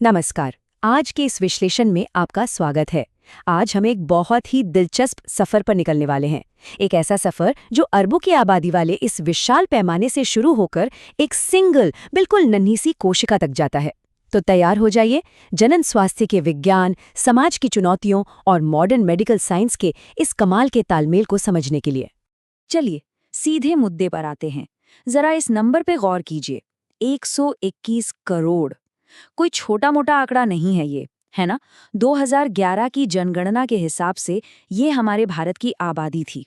नमस्कार। आज के इस विश्लेषण में आपका स्वागत है। आज हम एक बहुत ही दिलचस्प सफर पर निकलने वाले हैं। एक ऐसा सफर जो अरबों की आबादी वाले इस विशाल पैमाने से शुरू होकर एक सिंगल बिल्कुल नन्ही सी कोशिका तक जाता है। तो तैयार हो जाइए जनन स्वास्थ्य के विज्ञान, समाज की चुनौतियों और मॉडर्न मेडिकल साइंस के इस कमाल के तालमेल को समझने के लिए। चलिए सीधे मुद्दे पर आते हैं। जरा इस नंबर पे गौर कीजिए, 121 करोड़। कोई छोटा मोटा आंकड़ा नहीं है ये, है ना। 2011 की जनगणना के हिसाब से ये हमारे भारत की आबादी थी।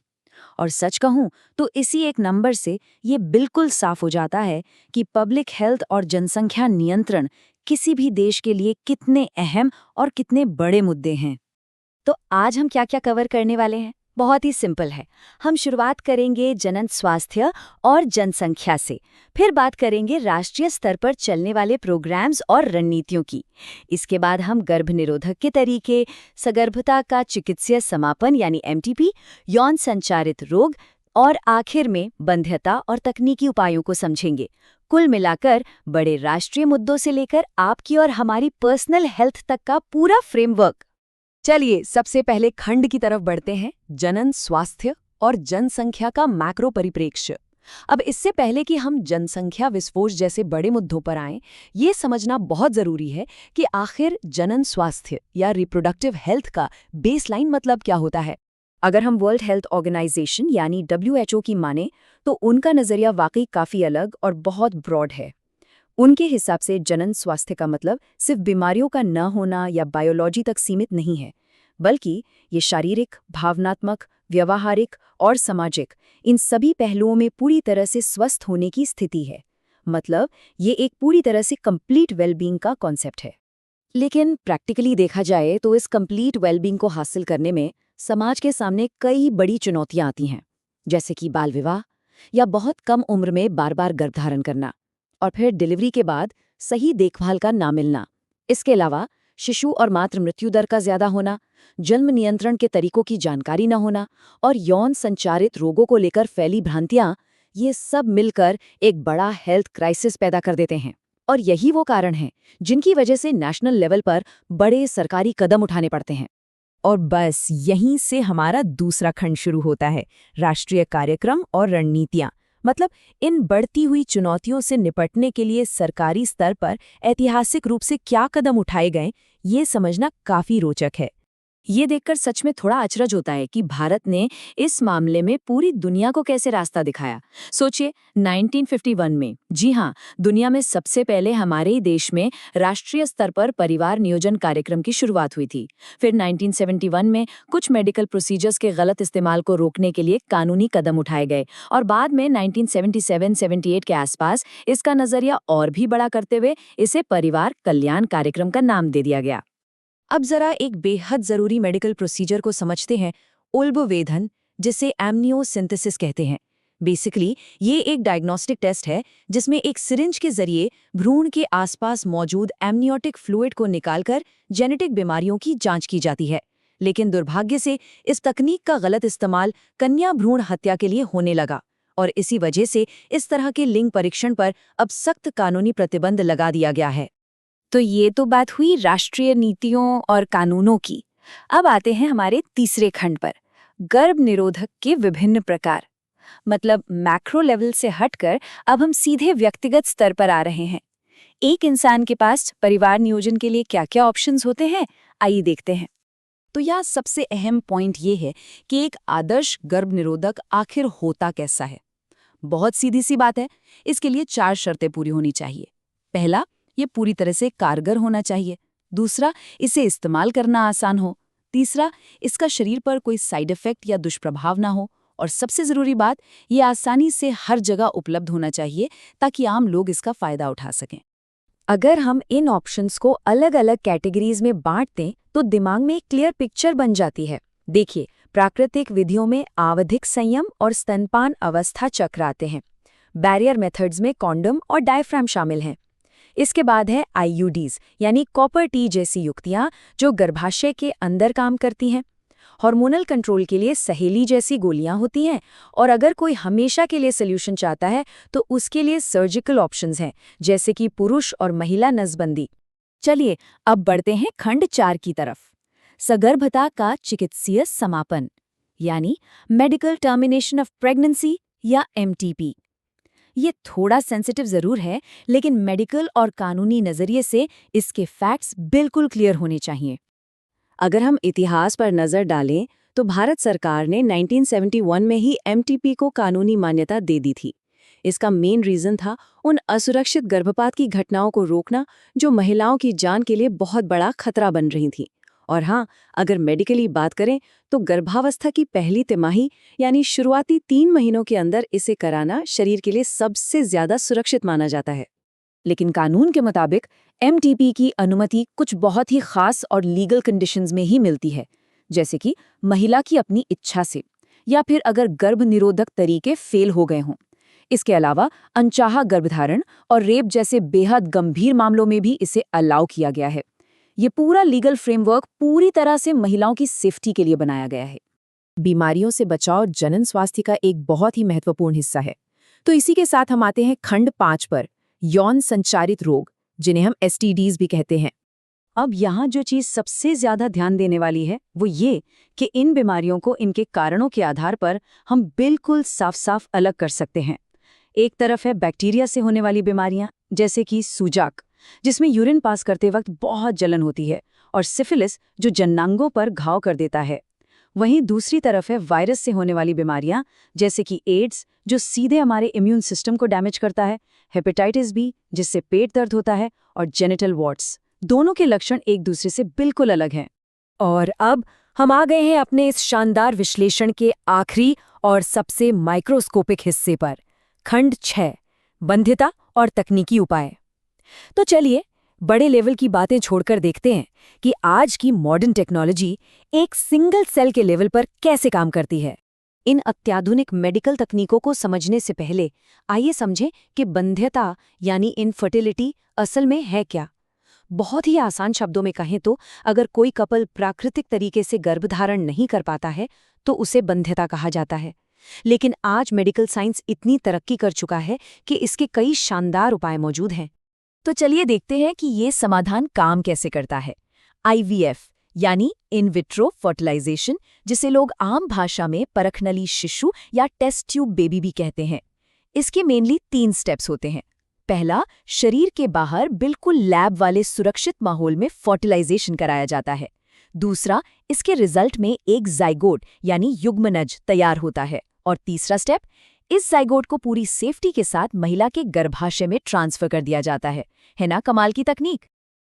और सच कहूं तो इसी एक नंबर से ये बिल्कुल साफ हो जाता है कि पब्लिक हेल्थ और जनसंख्या नियंत्रण किसी भी देश के लिए कितने अहम और कितने बड़े मुद्दे हैं। तो आज हम क्या क्या कवर करने वाले हैं? बहुत ही सिंपल है। हम शुरुआत करेंगे जनन स्वास्थ्य और जनसंख्या से, फिर बात करेंगे राष्ट्रीय स्तर पर चलने वाले प्रोग्राम्स और रणनीतियों की। इसके बाद हम गर्भ निरोधक के तरीके, सगर्भता का चिकित्सीय समापन यानी एमटीपी, यौन संचारित रोग और आखिर में बंध्यता और तकनीकी उपायों को समझेंगे। कुल मिलाकर बड़े राष्ट्रीय मुद्दों से लेकर आपकी और हमारी पर्सनल हेल्थ तक का पूरा फ्रेमवर्क। चलिए सबसे पहले खंड की तरफ बढ़ते हैं, जनन स्वास्थ्य और जनसंख्या का मैक्रो परिप्रेक्ष्य। अब इससे पहले कि हम जनसंख्या विस्फोट जैसे बड़े मुद्दों पर आएं, ये समझना बहुत जरूरी है कि आखिर जनन स्वास्थ्य या रिप्रोडक्टिव हेल्थ का बेसलाइन मतलब क्या होता है। अगर हम वर्ल्ड हेल्थ ऑर्गेनाइजेशन यानी WHO की माने तो उनका नजरिया वाकई काफी अलग और बहुत ब्रॉड है। उनके हिसाब से जनन स्वास्थ्य का मतलब सिर्फ बीमारियों का न होना या बायोलॉजी तक सीमित नहीं है, बल्कि ये शारीरिक, भावनात्मक, व्यवहारिक और सामाजिक इन सभी पहलुओं में पूरी तरह से स्वस्थ होने की स्थिति है। मतलब ये एक पूरी तरह से कंप्लीट वेलबींग का कॉन्सेप्ट है। लेकिन प्रैक्टिकली देखा जाए तो इस कंप्लीट वेलबींग को हासिल करने में समाज के सामने कई बड़ी चुनौतियां आती हैं, जैसे कि बाल विवाह या बहुत कम उम्र में बार बार गर्भधारण करना और फिर डिलीवरी के बाद सही देखभाल का ना मिलना। इसके अलावा शिशु और मातृ मृत्यु दर का ज्यादा होना, जन्म नियंत्रण के तरीकों की जानकारी न होना और यौन संचारित रोगों को लेकर फैली भ्रांतियां, ये सब मिलकर एक बड़ा हेल्थ क्राइसिस पैदा कर देते हैं। और यही वो कारण है जिनकी वजह से नेशनल लेवल पर बड़े सरकारी कदम उठाने पड़ते हैं। और बस यहीं से हमारा दूसरा खंड शुरू होता है, राष्ट्रीय कार्यक्रम और रणनीतियां। मतलब इन बढ़ती हुई चुनौतियों से निपटने के लिए सरकारी स्तर पर ऐतिहासिक रूप से क्या कदम उठाए गए, ये समझना काफी रोचक है। ये देखकर सच में थोड़ा अचरज होता है कि भारत ने इस मामले में पूरी दुनिया को कैसे रास्ता दिखाया। सोचिए 1951 में, जी हाँ, दुनिया में सबसे पहले हमारे ही देश में राष्ट्रीय स्तर पर परिवार नियोजन कार्यक्रम की शुरुआत हुई थी। फिर 1971 में कुछ मेडिकल प्रोसीजर्स के गलत इस्तेमाल को रोकने के लिए कानूनी कदम उठाए गए और बाद में 1977-78 के आसपास इसका नजरिया और भी बड़ा करते हुए इसे परिवार कल्याण कार्यक्रम का नाम दे दिया गया। अब जरा एक बेहद जरूरी मेडिकल प्रोसीजर को समझते हैं, उल्बवेधन, जिसे एमनियोसिंथेसिस कहते हैं। बेसिकली ये एक डायग्नोस्टिक टेस्ट है जिसमें एक सिरिंज के जरिए भ्रूण के आसपास मौजूद एमनियोटिक फ्लूइड को निकालकर जेनेटिक बीमारियों की जांच की जाती है। लेकिन दुर्भाग्य से इस तकनीक का गलत इस्तेमाल कन्या भ्रूण हत्या के लिए होने लगा और इसी वजह से इस तरह के लिंग परीक्षण पर अब सख्त कानूनी प्रतिबंध लगा दिया गया है। तो ये तो बात हुई राष्ट्रीय नीतियों और कानूनों की। अब आते हैं हमारे तीसरे खंड पर, गर्भ निरोधक के विभिन्न प्रकार। मतलब मैक्रो लेवल से हटकर अब हम सीधे व्यक्तिगत स्तर पर आ रहे हैं। एक इंसान के पास परिवार नियोजन के लिए क्या-क्या ऑप्शंस होते हैं, आइए देखते हैं। तो यहाँ सबसे अहम पॉइंट ये है कि एक आदर्श गर्भ निरोधक आखिर होता कैसा है। बहुत सीधी सी बात है, इसके लिए 4 शर्तें पूरी होनी चाहिए। पहला, ये पूरी तरह से कारगर होना चाहिए। दूसरा, इसे इस्तेमाल करना आसान हो। तीसरा, इसका शरीर पर कोई साइड इफेक्ट या दुष्प्रभाव ना हो। और सबसे जरूरी बात, ये आसानी से हर जगह उपलब्ध होना चाहिए ताकि आम लोग इसका फायदा उठा सकें। अगर हम इन ऑप्शंस को अलग अलग कैटेगरीज में बांट दें तो दिमाग में एक क्लियर पिक्चर बन जाती है। देखिए, प्राकृतिक विधियों में आवधिक संयम और स्तनपान अवस्था चक्र आते हैं। बैरियर मेथड्स में कॉन्डम और डायफ्राम शामिल हैं। इसके बाद है IUDs यानी कॉपर टी जैसी युक्तियां जो गर्भाशय के अंदर काम करती हैं। हार्मोनल कंट्रोल के लिए सहेली जैसी गोलियां होती हैं और अगर कोई हमेशा के लिए सोल्यूशन चाहता है तो उसके लिए सर्जिकल ऑप्शंस हैं, जैसे कि पुरुष और महिला नसबंदी। चलिए अब बढ़ते हैं खंड 4 की तरफ। सगर्भता का चिकित्सीय समापन यानी मेडिकल टर्मिनेशन ऑफ प्रेगनेंसी या एमटीपी। ये थोड़ा सेंसिटिव जरूर है, लेकिन मेडिकल और कानूनी नजरिए से इसके फैक्ट्स बिल्कुल क्लियर होने चाहिए। अगर हम इतिहास पर नजर डालें तो भारत सरकार ने 1971 में ही एमटीपी को कानूनी मान्यता दे दी थी। इसका मेन रीजन था उन असुरक्षित गर्भपात की घटनाओं को रोकना जो महिलाओं की जान के लिए बहुत बड़ा खतरा बन रही थी। और हाँ, अगर मेडिकली बात करें तो गर्भावस्था की पहली तिमाही यानी शुरुआती 3 महीनों के अंदर इसे कराना शरीर के लिए सबसे ज्यादा सुरक्षित माना जाता है। लेकिन कानून के मुताबिक एमटीपी की अनुमति कुछ बहुत ही खास और लीगल कंडीशंस में ही मिलती है, जैसे कि महिला की अपनी इच्छा से या फिर अगर गर्भ निरोधक तरीके फेल हो गए हों। इसके अलावा अनचाहा गर्भधारण और रेप जैसे बेहद गंभीर मामलों में भी इसे अलाउ किया गया है। ये पूरा लीगल फ्रेमवर्क पूरी तरह से महिलाओं की सेफ्टी के लिए बनाया गया है। बीमारियों से बचाव जनन स्वास्थ्य का एक बहुत ही महत्वपूर्ण हिस्सा है। तो इसी के साथ हम आते हैं खंड 5 पर, यौन संचारित रोग, जिन्हें हम एसटीडीज भी कहते हैं। अब यहाँ जो चीज़ सबसे ज़्यादा ध्यान देने वाली है वो ये कि इन बीमारियों को इनके कारणों के आधार पर हम बिल्कुल साफ-साफ अलग कर सकते हैं। एक तरफ है बैक्टीरिया से होने वाली बीमारियां, जैसे कि सूजाक, जिसमें यूरिन पास करते वक्त बहुत जलन होती है, और सिफिलिस, जो जननांगों पर घाव कर देता है। वहीं दूसरी तरफ है वायरस से होने वाली बीमारियां, जैसे कि एड्स, जो सीधे हमारे इम्यून सिस्टम को डैमेज करता है, हेपेटाइटिस बी, जिससे पेट दर्द होता है, और जेनिटल वॉर्ट्स। दोनों के लक्षण एक दूसरे से बिल्कुल अलग हैं। और अब हम आ गए हैं अपने इस शानदार विश्लेषण के आखिरी और सबसे माइक्रोस्कोपिक हिस्से पर, खंड 6, बंध्यता और तकनीकी उपाय। तो चलिए बड़े लेवल की बातें छोड़कर देखते हैं कि आज की मॉडर्न टेक्नोलॉजी एक सिंगल सेल के लेवल पर कैसे काम करती है। इन अत्याधुनिक मेडिकल तकनीकों को समझने से पहले आइए समझें कि बंध्यता यानी इनफर्टिलिटी असल में है क्या। बहुत ही आसान शब्दों में कहें तो अगर कोई कपल प्राकृतिक तरीके से गर्भधारण नहीं कर पाता है तो उसे बंध्यता कहा जाता है। लेकिन आज मेडिकल साइंस इतनी तरक्की कर चुका है कि इसके कई शानदार उपाय मौजूद हैं। तो चलिए देखते हैं कि ये समाधान काम कैसे करता है। आईवीएफ यानी इन विट्रो फर्टिलाइजेशन, जिसे लोग आम भाषा में परखनली शिशु या टेस्ट ट्यूब बेबी भी कहते हैं। इसके मेनली 3 स्टेप्स होते हैं। पहला, शरीर के बाहर बिल्कुल लैब वाले सुरक्षित माहौल में फर्टिलाइजेशन कराया जाता है। दूसरा, इसके रिजल्ट में एक जाइगोट यानी युग्मनज तैयार होता है। और तीसरा स्टेप, इस जाइगोट को पूरी सेफ्टी के साथ महिला के गर्भाशय में ट्रांसफर कर दिया जाता है ना कमाल की तकनीक।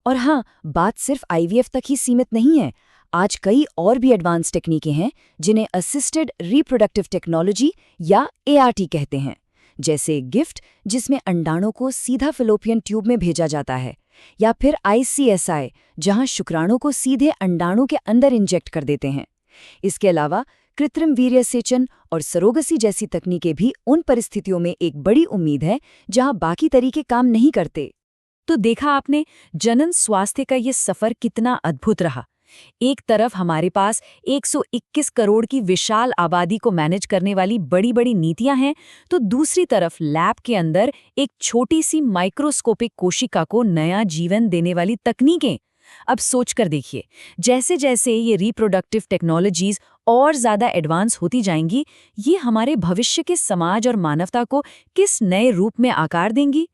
और हाँ, बात सिर्फ आईवीएफ तक ही सीमित नहीं है। आज कई और भी एडवांस टेक्निकें हैं जिन्हें असिस्टेड रिप्रोडक्टिव टेक्नोलॉजी या एआरटी कहते हैं, जैसे गिफ्ट, जिसमें अंडाणुओं को सीधा फैलोपियन ट्यूब में भेजा जाता है, या फिर आईसीएसआई, जहां शुक्राणु को सीधे अंडाणु के अंदर इंजेक्ट कर देते हैं। इसके अलावा कृत्रिम वीर्यसेचन और सरोगसी जैसी तकनीकें भी उन परिस्थितियों में एक बड़ी उम्मीद है जहां बाकी तरीके काम नहीं करते। तो देखा आपने, जनन स्वास्थ्य का ये सफर कितना अद्भुत रहा। एक तरफ हमारे पास 121 करोड़ की विशाल आबादी को मैनेज करने वाली बड़ी बड़ी नीतियां हैं, तो दूसरी तरफ लैब के अंदर एक छोटी सी माइक्रोस्कोपिक कोशिका को नया जीवन देने वाली तकनीकें। अब सोचकर देखिए, जैसे जैसे ये रिप्रोडक्टिव टेक्नोलॉजीज और ज़्यादा एडवांस होती जाएंगी, ये हमारे भविष्य के समाज और मानवता को किस नए रूप में आकार देंगी?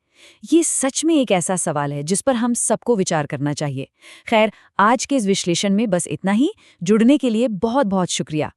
ये सच में एक ऐसा सवाल है जिस पर हम सबको विचार करना चाहिए। खैर, आज के इस विश्लेषण में बस इतना ही। जुड़ने के लिए बहुत बहुत शुक्रिया।